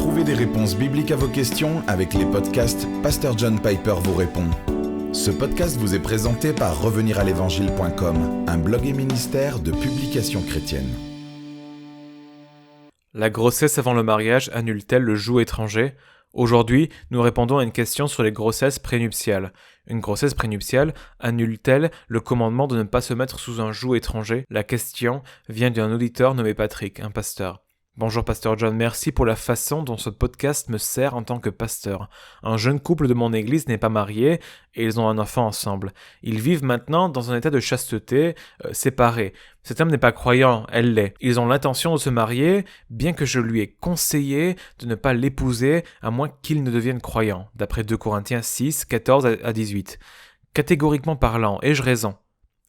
Trouvez des réponses bibliques à vos questions avec les podcasts Pasteur John Piper vous répond. Ce podcast vous est présenté par reveniralevangile.com, un blog et ministère de publications chrétiennes. La grossesse avant le mariage annule-t-elle le joug étranger ? Aujourd'hui, nous répondons à une question sur les grossesses prénuptiales. Une grossesse prénuptiale annule-t-elle le commandement de ne pas se mettre sous un joug étranger ? La question vient d'un auditeur nommé Patrick, un pasteur. Bonjour Pasteur John, merci pour la façon dont ce podcast me sert en tant que pasteur. Un jeune couple de mon église n'est pas marié et ils ont un enfant ensemble. Ils vivent maintenant dans un état de chasteté, séparés. Cet homme n'est pas croyant, elle l'est. Ils ont l'intention de se marier, bien que je lui ai conseillé de ne pas l'épouser à moins qu'il ne devienne croyant, d'après 2 Corinthiens 6, 14 à 18. Catégoriquement parlant, ai-je raison ?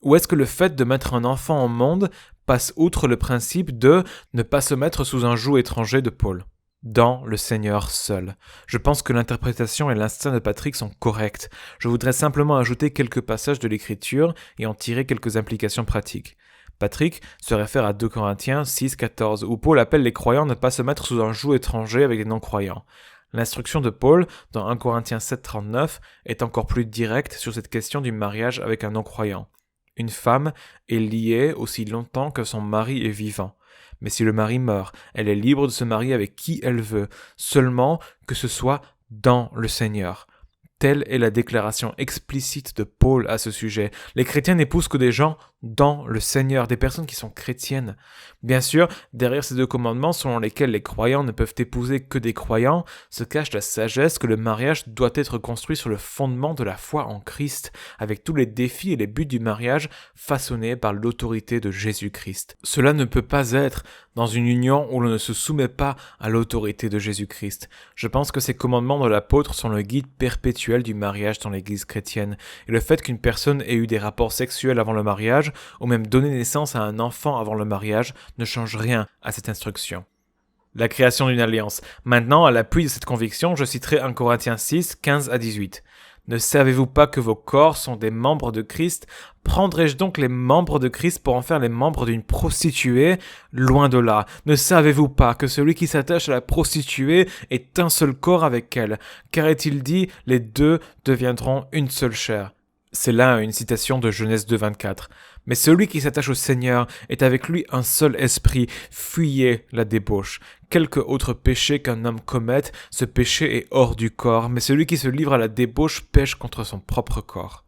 Ou est-ce que le fait de mettre un enfant au monde passe outre le principe de ne pas se mettre sous un joug étranger de Paul ? Dans le Seigneur seul. Je pense que l'interprétation et l'instinct de Patrick sont corrects. Je voudrais simplement ajouter quelques passages de l'Écriture et en tirer quelques implications pratiques. Patrick se réfère à 2 Corinthiens 6, 14, où Paul appelle les croyants à ne pas se mettre sous un joug étranger avec les non-croyants. L'instruction de Paul, dans 1 Corinthiens 7, 39, est encore plus directe sur cette question du mariage avec un non-croyant. Une femme est liée aussi longtemps que son mari est vivant. Mais si le mari meurt, elle est libre de se marier avec qui elle veut, seulement que ce soit dans le Seigneur. Telle est la déclaration explicite de Paul à ce sujet. Les chrétiens n'épousent que des gens dans le Seigneur, des personnes qui sont chrétiennes. Bien sûr, derrière ces 2 commandements selon lesquels les croyants ne peuvent épouser que des croyants, se cache la sagesse que le mariage doit être construit sur le fondement de la foi en Christ, avec tous les défis et les buts du mariage façonnés par l'autorité de Jésus-Christ. Cela ne peut pas être dans une union où l'on ne se soumet pas à l'autorité de Jésus-Christ. Je pense que ces commandements de l'apôtre sont le guide perpétuel du mariage dans l'Église chrétienne, et le fait qu'une personne ait eu des rapports sexuels avant le mariage, ou même donner naissance à un enfant avant le mariage, ne change rien à cette instruction. La création d'une alliance. Maintenant, à l'appui de cette conviction, je citerai 1 Corinthiens 6, 15 à 18. Ne savez-vous pas que vos corps sont des membres de Christ ? Prendrai-je donc les membres de Christ pour en faire les membres d'une prostituée ? Loin de là. Ne savez-vous pas que celui qui s'attache à la prostituée est un seul corps avec elle ? Car est-il dit, les deux deviendront une seule chair ? C'est là une citation de Genèse 2, 24. Mais celui qui s'attache au Seigneur est avec lui un seul esprit. Fuyez la débauche. Quelque autre péché qu'un homme commette, ce péché est hors du corps, mais celui qui se livre à la débauche pêche contre son propre corps.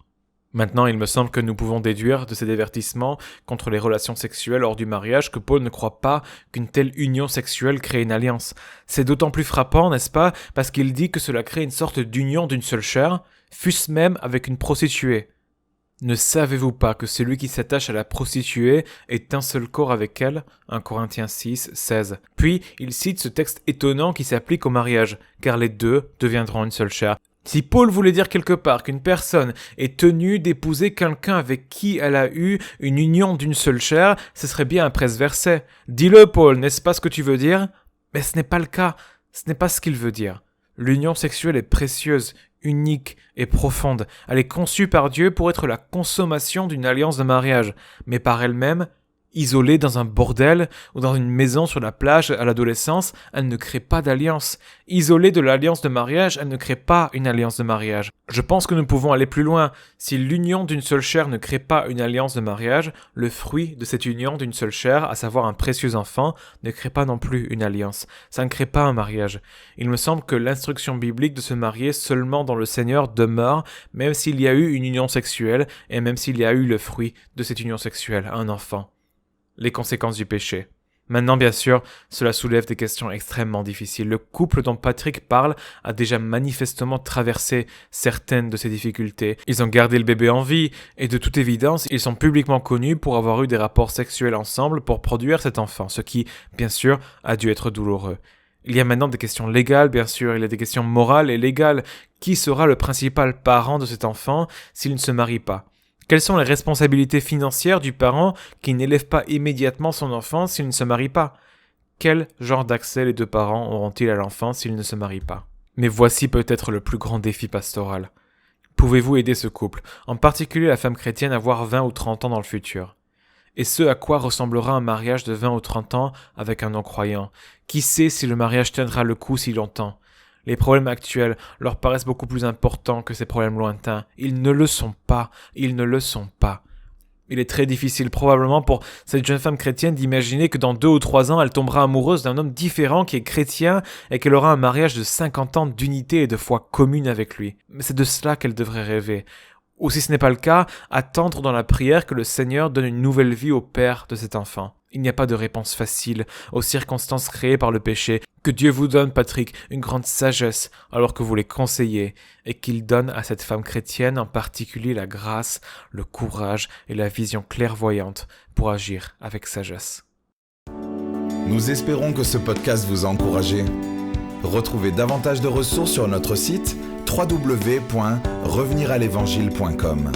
Maintenant, il me semble que nous pouvons déduire de ces avertissements contre les relations sexuelles hors du mariage que Paul ne croit pas qu'une telle union sexuelle crée une alliance. C'est d'autant plus frappant, n'est-ce pas, parce qu'il dit que cela crée une sorte d'union d'une seule chair, fût-ce même avec une prostituée. Ne savez-vous pas que celui qui s'attache à la prostituée est un seul corps avec elle ? 1 Corinthiens 6, 16. Puis, il cite ce texte étonnant qui s'applique au mariage, car les deux deviendront une seule chair. Si Paul voulait dire quelque part qu'une personne est tenue d'épouser quelqu'un avec qui elle a eu une union d'une seule chair, ce serait bien après ce verset. Dis-le, Paul, n'est-ce pas ce que tu veux dire ? Mais ce n'est pas le cas, ce n'est pas ce qu'il veut dire. L'union sexuelle est précieuse, unique et profonde. Elle est conçue par Dieu pour être la consommation d'une alliance de mariage, mais par elle-même, isolée dans un bordel ou dans une maison sur la plage à l'adolescence, elle ne crée pas d'alliance. Isolée de l'alliance de mariage, elle ne crée pas une alliance de mariage. Je pense que nous pouvons aller plus loin. Si l'union d'une seule chair ne crée pas une alliance de mariage, le fruit de cette union d'une seule chair, à savoir un précieux enfant, ne crée pas non plus une alliance. Ça ne crée pas un mariage. Il me semble que l'instruction biblique de se marier seulement dans le Seigneur demeure, même s'il y a eu une union sexuelle et même s'il y a eu le fruit de cette union sexuelle, un enfant. Les conséquences du péché. Maintenant, bien sûr, cela soulève des questions extrêmement difficiles. Le couple dont Patrick parle a déjà manifestement traversé certaines de ces difficultés. Ils ont gardé le bébé en vie, et de toute évidence, ils sont publiquement connus pour avoir eu des rapports sexuels ensemble pour produire cet enfant, ce qui, bien sûr, a dû être douloureux. Il y a maintenant des questions légales, bien sûr, il y a des questions morales et légales. Qui sera le principal parent de cet enfant s'il ne se marie pas ? Quelles sont les responsabilités financières du parent qui n'élève pas immédiatement son enfant s'il ne se marie pas ? Quel genre d'accès les 2 parents auront-ils à l'enfant s'ils ne se marient pas ? Mais voici peut-être le plus grand défi pastoral. Pouvez-vous aider ce couple, en particulier la femme chrétienne, à avoir 20 ou 30 ans dans le futur ? Et ce à quoi ressemblera un mariage de 20 ou 30 ans avec un non-croyant? Qui sait si le mariage tiendra le coup si longtemps? Les problèmes actuels leur paraissent beaucoup plus importants que ces problèmes lointains. Ils ne le sont pas. Ils ne le sont pas. Il est très difficile probablement pour cette jeune femme chrétienne d'imaginer que dans 2 ou 3 ans, elle tombera amoureuse d'un homme différent qui est chrétien et qu'elle aura un mariage de 50 ans d'unité et de foi commune avec lui. Mais c'est de cela qu'elle devrait rêver. Ou si ce n'est pas le cas, attendre dans la prière que le Seigneur donne une nouvelle vie au père de cet enfant. Il n'y a pas de réponse facile aux circonstances créées par le péché. Que Dieu vous donne, Patrick, une grande sagesse alors que vous les conseillez, et qu'il donne à cette femme chrétienne en particulier la grâce, le courage et la vision clairvoyante pour agir avec sagesse. Nous espérons que ce podcast vous a encouragé. Retrouvez davantage de ressources sur notre site www.reveniralévangile.com.